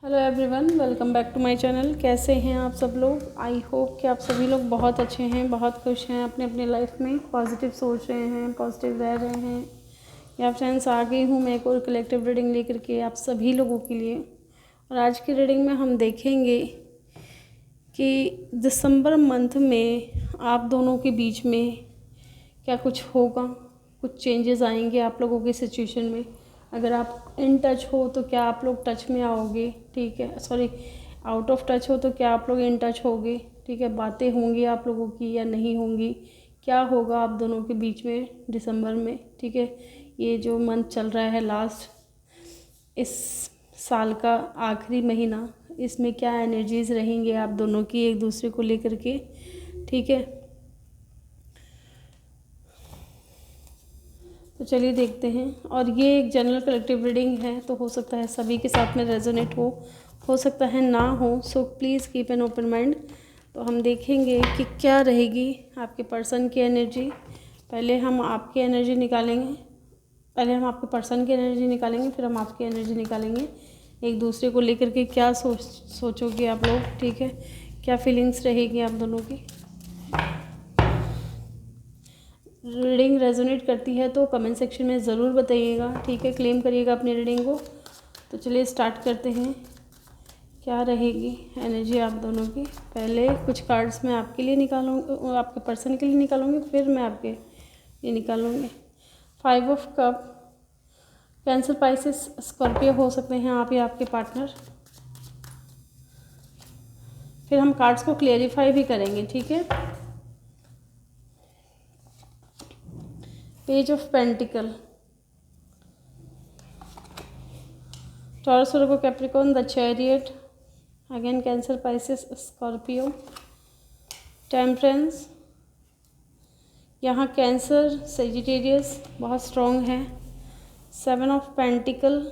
Hello everyone, welcome back to my channel. कैसे हैं आप सब लोग? आई होप कि आप सभी लोग बहुत अच्छे हैं, बहुत खुश हैं, अपने अपने लाइफ में पॉजिटिव सोच रहे हैं, पॉजिटिव रह रहे हैं। या फ्रेंड्स, आ गई हूँ मैं एक और कलेक्टिव रीडिंग लेकर के आप सभी लोगों के लिए। और आज की रीडिंग में हम देखेंगे कि दिसंबर मंथ में आप दोनों के बीच में क्या कुछ होगा, कुछ चेंजेस आएंगे आप लोगों की सिचुएशन में। अगर आप इन टच हो तो क्या आप लोग टच में आओगे, ठीक है। सॉरी, आउट ऑफ टच हो तो क्या आप लोग इन टच होगे, ठीक है। बातें होंगी आप लोगों की या नहीं होंगी, क्या होगा आप दोनों के बीच में दिसंबर में, ठीक है। ये जो मंथ चल रहा है लास्ट, इस साल का आखिरी महीना, इसमें क्या एनर्जीज रहेंगे आप दोनों की एक दूसरे को लेकर के, ठीक है। तो चलिए देखते हैं। और ये एक जनरल कलेक्टिव रीडिंग है, तो हो सकता है सभी के साथ में रेजोनेट हो सकता है ना हो। So please keep an open mind. तो हम देखेंगे कि क्या रहेगी आपके पर्सन की एनर्जी। पहले हम आपकी एनर्जी निकालेंगे, पहले हम आपके पर्सन की एनर्जी निकालेंगे, फिर हम आपकी एनर्जी निकालेंगे। एक दूसरे को लेकर के क्या सोचोगे आप लोग, ठीक है। क्या फीलिंग्स रहेगी आप दोनों की। रीडिंग रेजोनेट करती है तो कमेंट सेक्शन में ज़रूर बताइएगा, ठीक है। क्लेम करिएगा अपनी रीडिंग को। तो चलिए स्टार्ट करते हैं। क्या रहेगी एनर्जी आप दोनों की। पहले कुछ कार्ड्स मैं आपके लिए निकालूंगी, आपके पर्सन के लिए निकालूंगी, फिर मैं आपके लिए निकालूंगी। 5 of cup, cancer, Pisces, Scorpio हो सकते हैं आप या आपके पार्टनर। फिर हम कार्ड्स को क्लियरिफाई भी करेंगे, ठीक है। Page of pentacle, taurus, Virgo, Capricorn, the chariot, again cancer, Pisces, Scorpio, temperance. यहाँ कैंसर, सेजिटेरियस बहुत स्ट्रॉन्ग है। 7 ऑफ पेंटिकल,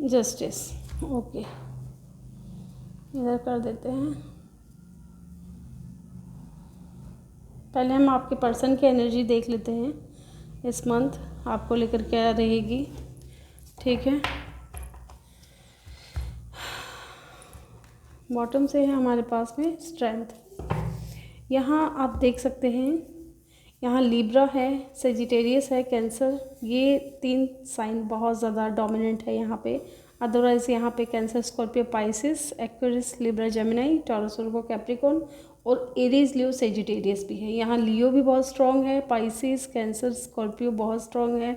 जस्टिस। ओके, इधर कर देते हैं। पहले हम आपके पर्सन की एनर्जी देख लेते हैं। इस मंथ आपको लेकर क्या रहेगी, ठीक है। बॉटम से है हमारे पास में स्ट्रेंथ। यहाँ आप देख सकते हैं, यहाँ लिब्रा है, सेजिटेरियस है, कैंसर, ये 3 साइन बहुत ज़्यादा डोमिनेंट है यहाँ पे। अदरवाइज़ यहाँ पे Cancer, Scorpio, Pisces, Aquarius, Libra, Gemini, Taurus, Virgo, Capricorn और एरीज, लियो, सेजिटेरियस भी है। यहाँ लियो भी बहुत स्ट्रॉन्ग है, पाइसिस, कैंसर, स्कॉर्पियो बहुत स्ट्रॉन्ग है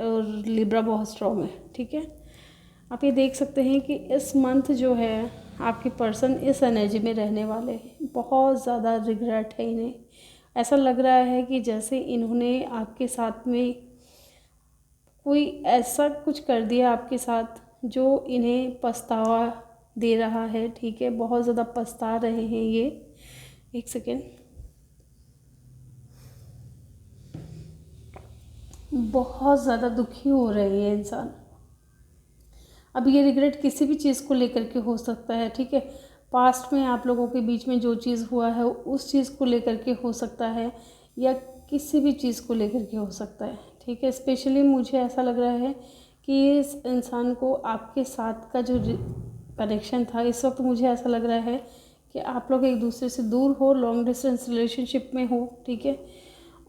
और लिब्रा बहुत स्ट्रॉन्ग है, ठीक है। आप ये देख सकते हैं कि इस मंथ जो है आपके पर्सन इस एनर्जी में रहने वाले हैं। बहुत ज़्यादा रिग्रेट है इन्हें। ऐसा लग रहा है कि जैसे इन्होंने आपके साथ में कोई ऐसा कुछ कर दिया आपके साथ जो इन्हें पछतावा दे रहा है, ठीक है। बहुत ज़्यादा पछता रहे हैं ये। एक सेकेंड, बहुत ज़्यादा दुखी हो रहे हैं इंसान। अब ये रिग्रेट किसी भी चीज़ को लेकर के हो सकता है, ठीक है। पास्ट में आप लोगों के बीच में जो चीज़ हुआ है उस चीज़ को लेकर के हो सकता है, या किसी भी चीज़ को लेकर के हो सकता है, ठीक है। स्पेशली मुझे ऐसा लग रहा है कि इस इंसान को आपके साथ का जो कनेक्शन था, इस वक्त मुझे ऐसा लग रहा है कि आप लोग एक दूसरे से दूर हो, लॉन्ग डिस्टेंस रिलेशनशिप में हो, ठीक है।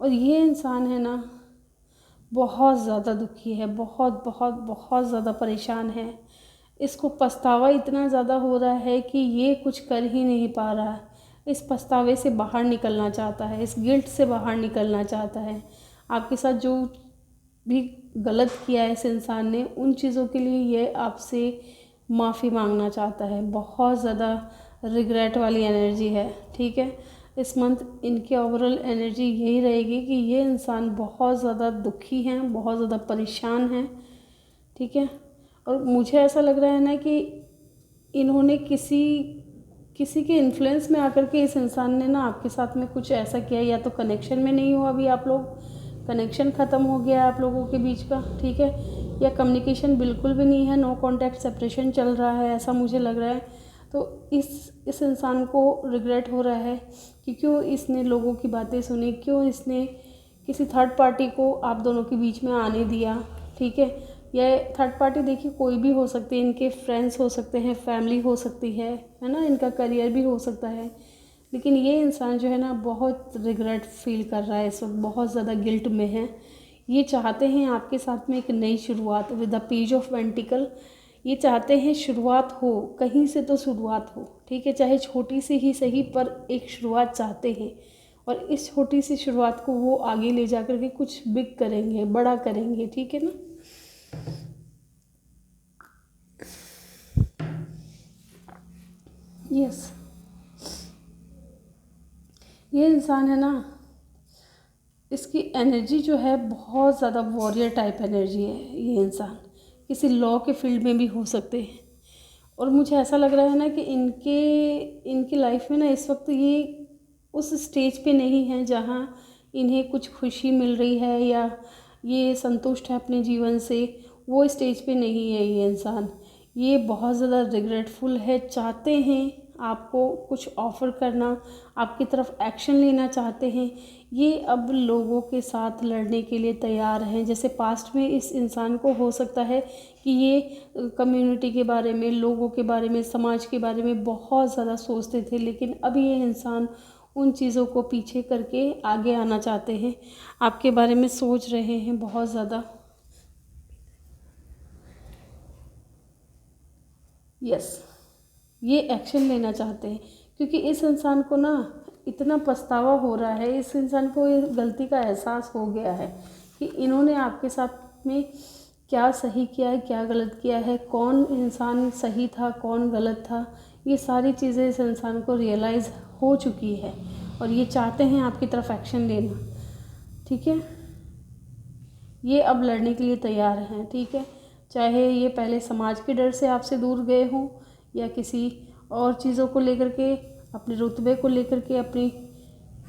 और ये इंसान है ना, बहुत ज़्यादा दुखी है, बहुत बहुत बहुत ज़्यादा परेशान है। इसको पछतावा इतना ज़्यादा हो रहा है कि ये कुछ कर ही नहीं पा रहा है। इस पछतावे से बाहर निकलना चाहता है, इस गिल्ट से बाहर निकलना चाहता है। आपके साथ जो भी गलत किया है इस इंसान ने, उन चीज़ों के लिए ये आपसे माफ़ी मांगना चाहता है। बहुत ज़्यादा रिग्रेट वाली एनर्जी है, ठीक है। इस मंथ इनकी ओवरऑल एनर्जी यही रहेगी कि ये इंसान बहुत ज़्यादा दुखी हैं, बहुत ज़्यादा परेशान हैं, ठीक है। और मुझे ऐसा लग रहा है ना कि इन्होंने किसी के इन्फ्लुएंस में आकर के इस इंसान ने ना आपके साथ में कुछ ऐसा किया, या तो कनेक्शन में नहीं हो अभी आप लोग, कनेक्शन ख़त्म हो गया आप लोगों के बीच का, ठीक है। या कम्युनिकेशन बिल्कुल भी नहीं है, नो कॉन्टैक्ट, सेपरेशन चल रहा है, ऐसा मुझे लग रहा है। तो इस इंसान को रिग्रेट हो रहा है कि क्यों इसने लोगों की बातें सुनी, क्यों इसने किसी थर्ड पार्टी को आप दोनों के बीच में आने दिया, ठीक है। यह थर्ड पार्टी देखिए कोई भी हो सकती है, इनके फ्रेंड्स हो सकते हैं, फैमिली हो सकती है ना, इनका करियर भी हो सकता है। लेकिन ये इंसान जो है ना बहुत रिग्रेट फील कर रहा है इस वक्त, बहुत ज़्यादा गिल्ट में है। ये चाहते हैं आपके साथ में एक नई शुरुआत with the page of pentacle. ये चाहते हैं शुरुआत हो, कहीं से तो शुरुआत हो, ठीक है, चाहे छोटी सी ही सही, पर एक शुरुआत चाहते हैं। और इस छोटी सी शुरुआत को वो आगे ले जा कर के कुछ बिग करेंगे, बड़ा करेंगे, ठीक है ना। यस, ये इंसान है ना, इसकी एनर्जी जो है बहुत ज़्यादा वॉरियर टाइप एनर्जी है। ये इंसान किसी लॉ के फील्ड में भी हो सकते हैं। और मुझे ऐसा लग रहा है ना कि इनकी लाइफ में ना इस वक्त ये उस स्टेज पे नहीं है जहाँ इन्हें कुछ खुशी मिल रही है या ये संतुष्ट है अपने जीवन से। वो स्टेज पे नहीं है ये इंसान। ये बहुत ज़्यादा रिग्रेटफुल है, चाहते हैं आपको कुछ ऑफ़र करना, आपकी तरफ एक्शन लेना चाहते हैं। ये अब लोगों के साथ लड़ने के लिए तैयार हैं। जैसे पास्ट में इस इंसान को हो सकता है कि ये कम्युनिटी के बारे में, लोगों के बारे में, समाज के बारे में बहुत ज़्यादा सोचते थे, लेकिन अब ये इंसान उन चीज़ों को पीछे करके आगे आना चाहते हैं, आपके बारे में सोच रहे हैं बहुत ज़्यादा। यस, ये एक्शन लेना चाहते हैं क्योंकि इस इंसान को ना इतना पछतावा हो रहा है, इस इंसान को ये गलती का एहसास हो गया है कि इन्होंने आपके साथ में क्या सही किया है, क्या गलत किया है, कौन इंसान सही था, कौन गलत था। ये सारी चीज़ें इस इंसान को रियलाइज़ हो चुकी है और ये चाहते हैं आपकी तरफ एक्शन लेना, ठीक है। ये अब लड़ने के लिए तैयार हैं, ठीक है। चाहे ये पहले समाज के डर से आपसे दूर गए हों या किसी और चीज़ों को लेकर के, अपने रुतबे को लेकर के, अपनी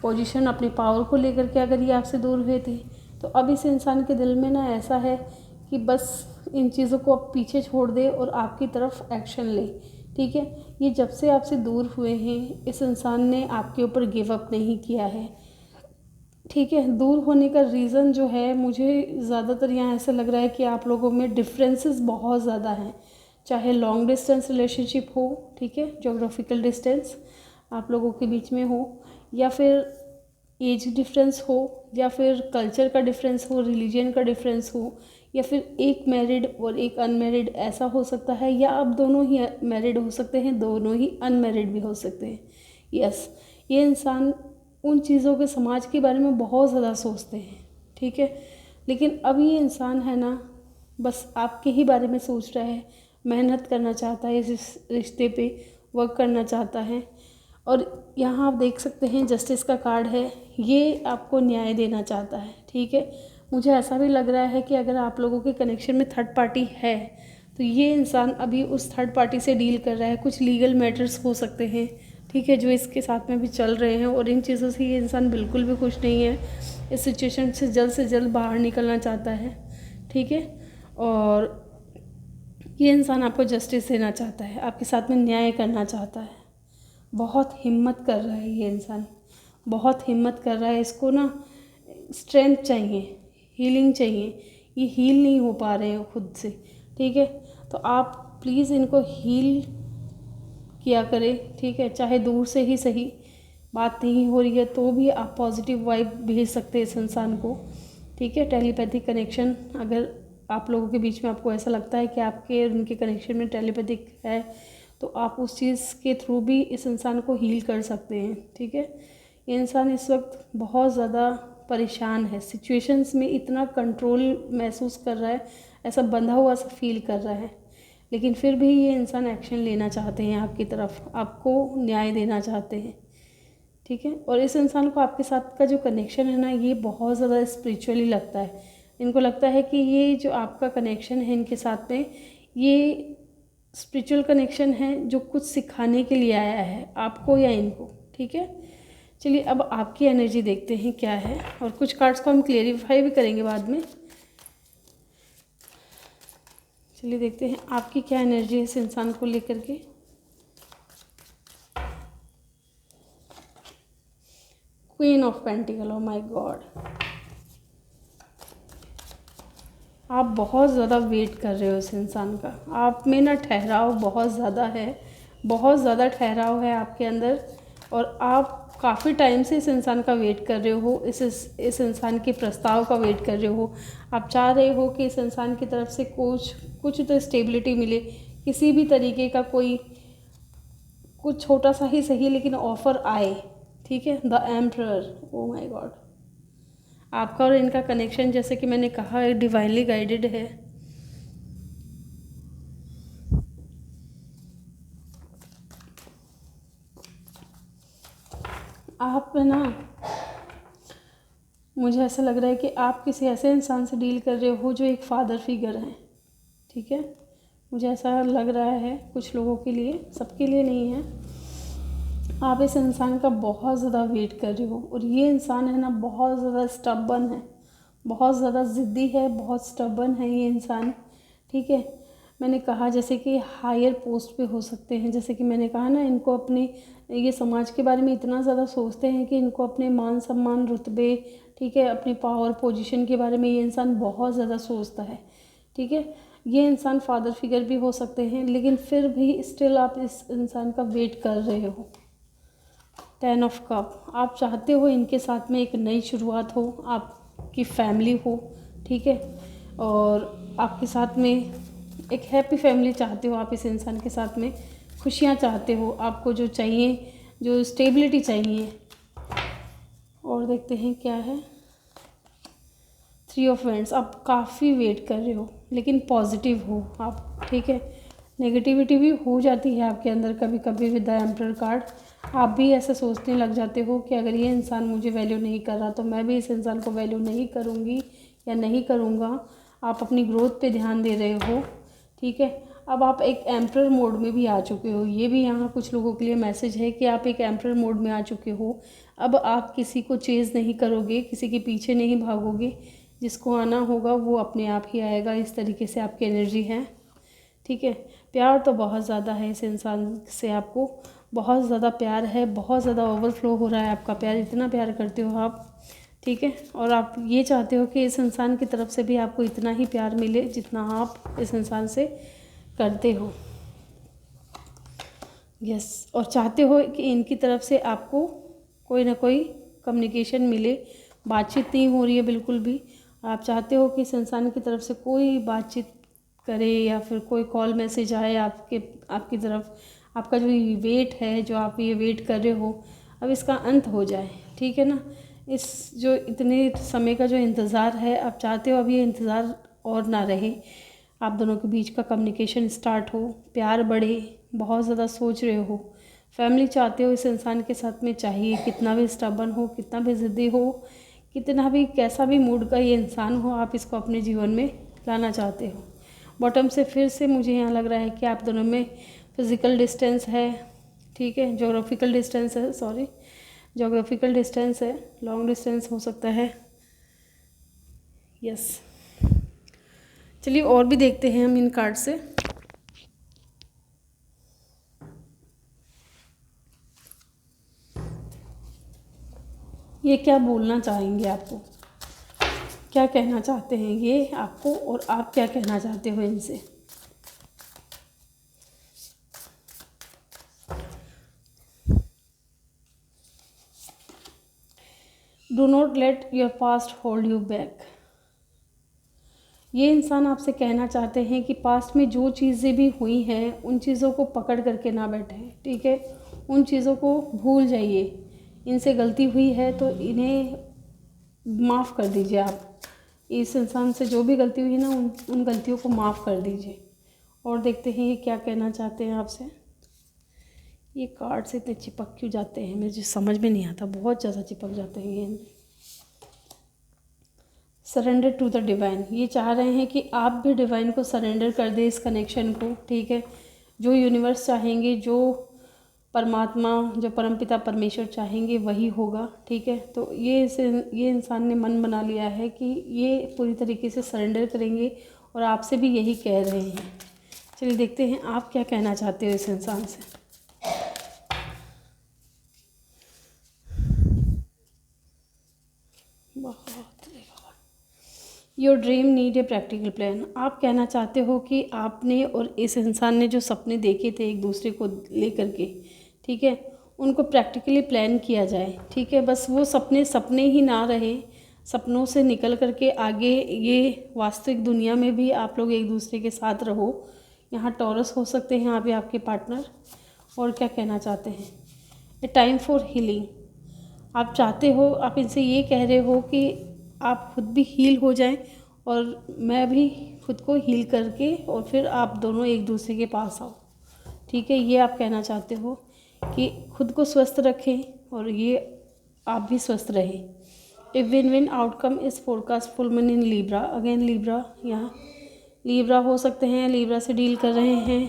पोजीशन, अपनी पावर को लेकर के अगर ये आपसे दूर हुए थे, तो अब इस इंसान के दिल में ना ऐसा है कि बस इन चीज़ों को अब पीछे छोड़ दे और आपकी तरफ एक्शन ले, ठीक है। ये जब से आपसे दूर हुए हैं इस इंसान ने आपके ऊपर गिव अप नहीं किया है, ठीक है। दूर होने का रीज़न जो है, मुझे ज़्यादातर यहाँ ऐसा लग रहा है कि आप लोगों में डिफरेंसेस बहुत ज़्यादा हैं। चाहे लॉन्ग डिस्टेंस रिलेशनशिप हो, ठीक है, ज्योग्राफिकल डिस्टेंस आप लोगों के बीच में हो, या फिर एज डिफरेंस हो, या फिर कल्चर का डिफरेंस हो, रिलीजन का डिफरेंस हो, या फिर एक मैरिड और एक अनमैरिड ऐसा हो सकता है, या आप दोनों ही मैरिड हो सकते हैं, दोनों ही अनमैरिड भी हो सकते हैं। यस, ये इंसान उन चीज़ों के, समाज के बारे में बहुत ज़्यादा सोचते हैं, ठीक है। लेकिन अब ये इंसान है ना बस आपके ही बारे में सोच रहा है, मेहनत करना चाहता है, इस रिश्ते पे वर्क करना चाहता है। और यहाँ आप देख सकते हैं जस्टिस का कार्ड है, ये आपको न्याय देना चाहता है, ठीक है। मुझे ऐसा भी लग रहा है कि अगर आप लोगों के कनेक्शन में थर्ड पार्टी है तो ये इंसान अभी उस थर्ड पार्टी से डील कर रहा है। कुछ लीगल मैटर्स हो सकते हैं, ठीक है, जो इसके साथ में भी चल रहे हैं, और इन चीज़ों से ये इंसान बिल्कुल भी खुश नहीं है। इस सिचुएशन से जल्द बाहर निकलना चाहता है, ठीक है। और ये इंसान आपको जस्टिस देना चाहता है, आपके साथ में न्याय करना चाहता है। बहुत हिम्मत कर रहा है ये इंसान, बहुत हिम्मत कर रहा है। इसको ना स्ट्रेंथ चाहिए, हीलिंग चाहिए, ये हील नहीं हो पा रहे हैं खुद से, ठीक है। तो आप प्लीज़ इनको हील किया करें, ठीक है, चाहे दूर से ही सही, बात नहीं हो रही है तो भी आप पॉजिटिव वाइब भेज सकते हैं इस इंसान को, ठीक है। टेलीपैथिक कनेक्शन, अगर आप लोगों के बीच में आपको ऐसा लगता है कि आपके उनके कनेक्शन में टेलीपैथिक है, तो आप उस चीज़ के थ्रू भी इस इंसान को हील कर सकते हैं, ठीक है। ये इंसान इस वक्त बहुत ज़्यादा परेशान है, सिचुएशंस में इतना कंट्रोल महसूस कर रहा है, ऐसा बंधा हुआ सा फील कर रहा है, लेकिन फिर भी ये इंसान एक्शन लेना चाहते हैं आपकी तरफ, आपको न्याय देना चाहते हैं, ठीक है। और इस इंसान को आपके साथ का जो कनेक्शन है ना, ये बहुत ज़्यादा स्पिरिचुअली लगता है। इनको लगता है कि ये जो आपका कनेक्शन है इनके साथ में, ये स्पिरिचुअल कनेक्शन है जो कुछ सिखाने के लिए आया है आपको या इनको, ठीक है। चलिए अब आपकी एनर्जी देखते हैं क्या है, और कुछ कार्ड्स को हम क्लेरिफाई भी करेंगे बाद में। चलिए देखते हैं आपकी क्या एनर्जी है इस इंसान को लेकर के। Queen of pentacle, oh my God. आप बहुत ज़्यादा वेट कर रहे हो इस इंसान का। आप में ना ठहराव बहुत ज़्यादा है, बहुत ज़्यादा ठहराव है आपके अंदर, और आप काफ़ी टाइम से इस इंसान का वेट कर रहे हो, इस इंसान के प्रस्ताव का वेट कर रहे हो। आप चाह रहे हो कि इस इंसान की तरफ से कुछ तो स्टेबिलिटी मिले, किसी भी तरीके का कोई कुछ छोटा सा ही सही लेकिन ऑफ़र आए, ठीक है। The emperor, oh my God. आपका और इनका कनेक्शन जैसे कि मैंने कहा डिवाइनली गाइडेड है। आप ना, मुझे ऐसा लग रहा है कि आप किसी ऐसे इंसान से डील कर रहे हो जो एक फादर फिगर है, ठीक है। मुझे ऐसा लग रहा है कुछ लोगों के लिए, सबके लिए नहीं है। आप इस इंसान का बहुत ज़्यादा वेट कर रहे हो, और ये इंसान है ना बहुत ज़्यादा स्टबर्न है, बहुत ज़्यादा ज़िद्दी है, बहुत स्टबर्न है ये इंसान, ठीक है। मैंने कहा जैसे कि हायर पोस्ट पे हो सकते हैं, जैसे कि मैंने कहा ना, इनको अपने ये समाज के बारे में इतना ज़्यादा सोचते हैं कि इनको अपने मान सम्मान रुतबे, ठीक है, अपनी पावर पोजीशन के बारे में ये इंसान बहुत ज़्यादा सोचता है, ठीक है। ये इंसान फादर फिगर भी हो सकते हैं, लेकिन फिर भी स्टिल आप इस इंसान का वेट कर रहे हो। 10 ऑफ कप, आप चाहते हो इनके साथ में एक नई शुरुआत हो, आपकी फैमिली हो, ठीक है, और आपके साथ में एक हैप्पी फैमिली चाहते हो। आप इस इंसान के साथ में खुशियाँ चाहते हो, आपको जो चाहिए, जो स्टेबिलिटी चाहिए। और देखते हैं क्या है, 3 ऑफ वैंड्स। आप काफ़ी वेट कर रहे हो, लेकिन पॉजिटिव हो आप, ठीक है। नेगेटिविटी भी हो जाती है आपके अंदर कभी कभी विद द एम्परर कार्ड। आप भी ऐसा सोचने लग जाते हो कि अगर ये इंसान मुझे वैल्यू नहीं कर रहा तो मैं भी इस इंसान को वैल्यू नहीं करूँगी या नहीं करूँगा। आप अपनी ग्रोथ पे ध्यान दे रहे हो, ठीक है। अब आप एक एम्परर मोड में भी आ चुके हो, ये भी यहाँ कुछ लोगों के लिए मैसेज है कि आप एक एम्परर मोड में आ चुके हो। अब आप किसी को चेज़ नहीं करोगे, किसी के पीछे नहीं भागोगे, जिसको आना होगा वो अपने आप ही आएगा। इस तरीके से आपकी एनर्जी है, ठीक है। प्यार तो बहुत ज़्यादा है इस इंसान से, आपको बहुत ज़्यादा प्यार है, बहुत ज़्यादा ओवरफ्लो हो रहा है आपका प्यार, इतना प्यार करते हो आप, ठीक है। और आप ये चाहते हो कि इस इंसान की तरफ से भी आपको इतना ही प्यार मिले जितना आप इस इंसान से करते हो, यस। और चाहते हो कि इनकी तरफ से आपको कोई ना कोई कम्युनिकेशन मिले। बातचीत नहीं हो रही है बिल्कुल भी, आप चाहते हो कि इस इंसान की तरफ से कोई बातचीत करे या फिर कोई कॉल मैसेज आए आपकी तरफ। आपका जो ये वेट है, जो आप ये वेट कर रहे हो, अब इसका अंत हो जाए, ठीक है ना। इस जो इतने समय का जो इंतज़ार है, आप चाहते हो अब ये इंतज़ार और ना रहे, आप दोनों के बीच का कम्युनिकेशन स्टार्ट हो, प्यार बढ़े। बहुत ज़्यादा सोच रहे हो, फैमिली चाहते हो इस इंसान के साथ में, चाहिए कितना भी स्टबर्न हो, कितना भी ज़िद्दी हो, कितना भी कैसा भी मूड का ये इंसान हो, आप इसको अपने जीवन में लाना चाहते हो। बॉटम से फिर से मुझे यहाँ लग रहा है कि आप दोनों में फिज़िकल डिस्टेंस है, ठीक है, जोग्राफिकल डिस्टेंस है, सॉरी जोग्राफिकल डिस्टेंस है, लॉन्ग डिस्टेंस हो सकता है, यस। चलिए और भी देखते हैं हम इन कार्ड से। ये क्या बोलना चाहेंगे आपको, क्या कहना चाहते हैं ये आपको, और आप क्या कहना चाहते हो इनसे। Do not let your past hold you back. ये इंसान आपसे कहना चाहते हैं कि पास्ट में जो चीज़ें भी हुई हैं उन चीज़ों को पकड़ करके ना बैठें, ठीक है। उन चीज़ों को भूल जाइए। इनसे गलती हुई है तो इन्हें माफ़ कर दीजिए। आप इस इंसान से जो भी गलती हुई ना, उन गलतियों को माफ़ कर दीजिए। और देखते हैं ये क्या कहना चाहते हैं आपसे। ये कार्ड से इतने चिपक क्यों जाते हैं, मुझे समझ में नहीं आता, बहुत ज़्यादा चिपक जाते हैं ये। सरेंडर टू द डिवाइन, ये चाह रहे हैं कि आप भी डिवाइन को सरेंडर कर दें, इस कनेक्शन को, ठीक है। जो यूनिवर्स चाहेंगे, जो परमात्मा, जो परमपिता परमेश्वर चाहेंगे वही होगा, ठीक है। तो ये इंसान ने मन बना लिया है कि ये पूरी तरीके से सरेंडर करेंगे, और आपसे भी यही कह रहे हैं। चलिए देखते हैं आप क्या कहना चाहते हो इस इंसान से। बहुत your dream need a practical plan. आप कहना चाहते हो कि आपने और इस इंसान ने जो सपने देखे थे एक दूसरे को लेकर के, ठीक है, उनको प्रैक्टिकली प्लान किया जाए, ठीक है। बस वो सपने सपने ही ना रहे, सपनों से निकल करके आगे ये वास्तविक दुनिया में भी आप लोग एक दूसरे के साथ रहो। यहाँ टॉरस हो सकते हैं यहाँ पे आपके पार्टनर। और क्या कहना चाहते हैं, ए टाइम फॉर हीलिंग। आप चाहते हो, आप इनसे ये कह रहे हो कि आप खुद भी हील हो जाएं और मैं भी खुद को हील करके और फिर आप दोनों एक दूसरे के पास आओ, ठीक है। ये आप कहना चाहते हो कि खुद को स्वस्थ रखें और ये आप भी स्वस्थ रहें। A win win outcome is forecast full moon in Libra. Again Libra, यहाँ लीब्रा हो सकते हैं, लीब्रा से डील कर रहे हैं,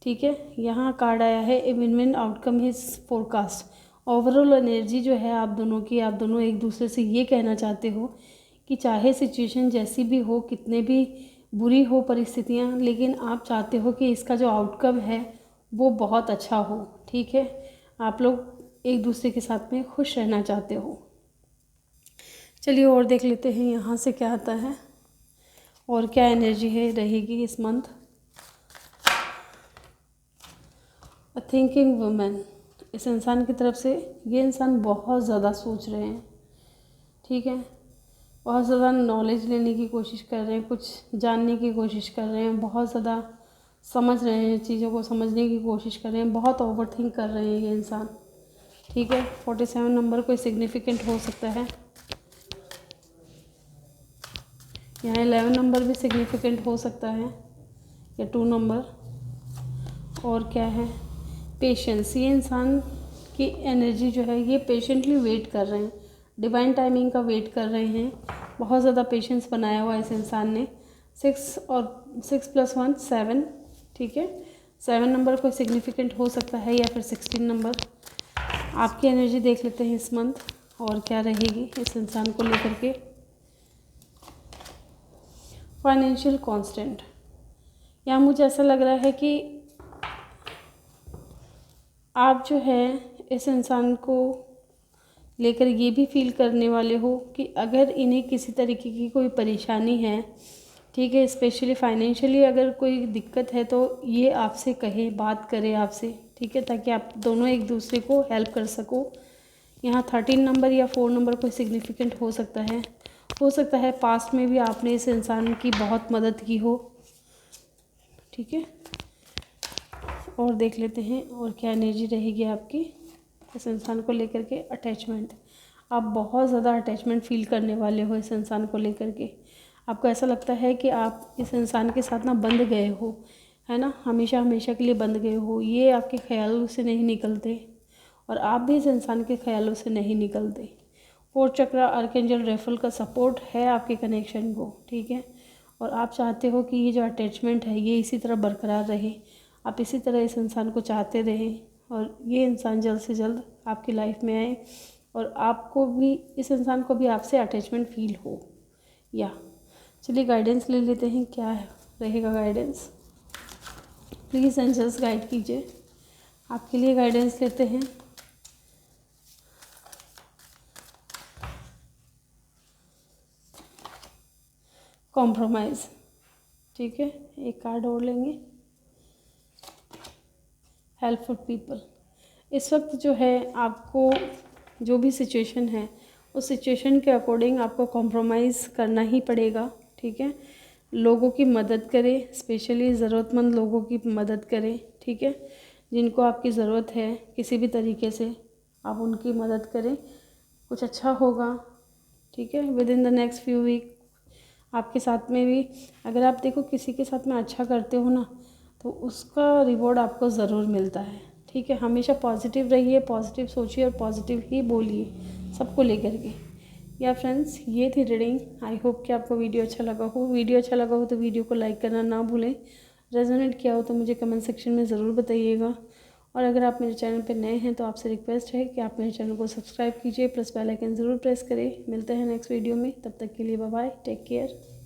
ठीक है। यहाँ कार्ड आया है a win win outcome is forecast. Overall energy जो है आप दोनों की, आप दोनों एक दूसरे से ये कहना चाहते हो कि चाहे सिचुएशन जैसी भी हो, कितने भी बुरी हो परिस्थितियाँ, लेकिन आप चाहते हो कि इसका जो आउटकम है वो बहुत अच्छा हो, ठीक है। आप लोग एक दूसरे के साथ में खुश रहना चाहते हो। चलिए और देख लेते हैं यहाँ से क्या आता है और क्या एनर्जी है रहेगी इस मंथ। अ थिंकिंग वुमेन, इस इंसान की तरफ से ये इंसान बहुत ज़्यादा सोच रहे हैं, ठीक है। बहुत ज़्यादा नॉलेज लेने की कोशिश कर रहे हैं, कुछ जानने की कोशिश कर रहे हैं, बहुत ज़्यादा समझ रहे हैं, चीज़ों को समझने की कोशिश कर रहे हैं, बहुत ओवरथिंक कर रहे हैं ये इंसान, ठीक है। 47 नंबर कोई सिग्निफिकेंट हो सकता है। यहाँ 11 नंबर भी सिग्निफिकेंट हो सकता है, या 2 नंबर। और क्या है, पेशेंस। ये इंसान की एनर्जी जो है ये पेशेंटली वेट कर रहे हैं, डिवाइन टाइमिंग का वेट कर रहे हैं। बहुत ज़्यादा पेशेंस बनाया हुआ है इस इंसान ने। 6 और 6 + 1 7, ठीक है। 7 नंबर कोई सिग्निफिकेंट हो सकता है, या फिर 16 नंबर। आपकी एनर्जी देख लेते हैं इस मंथ और क्या रहेगी इस इंसान को लेकर के। फाइनेंशियल कांस्टेंट, यहाँ मुझे ऐसा लग रहा है कि आप जो है इस इंसान को लेकर ये भी फील करने वाले हो कि अगर इन्हें किसी तरीके की कोई परेशानी है, ठीक है, स्पेशली फाइनेंशियली अगर कोई दिक्कत है तो ये आपसे कहे, बात करे आपसे, ठीक है, ताकि आप दोनों एक दूसरे को हेल्प कर सको। यहाँ 13 नंबर या 4 नंबर कोई सिग्निफिकेंट हो सकता है। हो सकता है पास्ट में भी आपने इस इंसान की बहुत मदद की हो, ठीक है। और देख लेते हैं और क्या एनर्जी रहेगी आपकी इस इंसान को लेकर के। अटैचमेंट, आप बहुत ज़्यादा अटैचमेंट फील करने वाले हो इस इंसान को लेकर के। आपको ऐसा लगता है कि आप इस इंसान के साथ ना बंध गए हो, है ना, हमेशा हमेशा के लिए बंध गए हो। ये आपके ख्यालों से नहीं निकलते और आप भी इस इंसान के ख्यालों से नहीं निकलते। 4 चक्र आर्कएंजल रेफल का सपोर्ट है आपके कनेक्शन को, ठीक है। और आप चाहते हो कि ये जो अटैचमेंट है ये इसी तरह बरकरार रहे, आप इसी तरह इस इंसान को चाहते रहें और ये इंसान जल्द से जल्द आपकी लाइफ में आए और आपको भी, इस इंसान को भी आपसे अटैचमेंट फील हो। या चलिए गाइडेंस ले लेते हैं, क्या रहेगा गाइडेंस। प्लीज़ एंजल्स गाइड कीजिए, आपके लिए गाइडेंस लेते हैं। कॉम्प्रोमाइज़, ठीक है, एक कार्ड और लेंगे। हेल्पफुल पीपल, इस वक्त जो है आपको जो भी सिचुएशन है उस सिचुएशन के अकॉर्डिंग आपको कॉम्प्रोमाइज़ करना ही पड़ेगा, ठीक है। लोगों की मदद करें, स्पेशली ज़रूरतमंद लोगों की मदद करें, ठीक है। जिनको आपकी ज़रूरत है किसी भी तरीके से आप उनकी मदद करें, कुछ अच्छा होगा, ठीक है। Within the next few week आपके साथ में भी, अगर आप देखो किसी के साथ में अच्छा करते हो ना तो उसका रिवॉर्ड आपको ज़रूर मिलता है, ठीक है। हमेशा पॉजिटिव रहिए, पॉजिटिव सोचिए और पॉजिटिव ही बोलिए सबको लेकर के। या फ्रेंड्स, ये थी रीडिंग। आई होप कि आपको वीडियो अच्छा लगा हो। वीडियो अच्छा लगा हो तो वीडियो को लाइक करना ना भूलें। रेजोनेट किया हो तो मुझे कमेंट सेक्शन में ज़रूर बताइएगा। और अगर आप मेरे चैनल पर नए हैं तो आपसे रिक्वेस्ट है कि आप मेरे चैनल को सब्सक्राइब कीजिए, प्लस बेल आइकन ज़रूर प्रेस करें। मिलते हैं नेक्स्ट वीडियो में, तब तक के लिए बाय बाय, टेक केयर।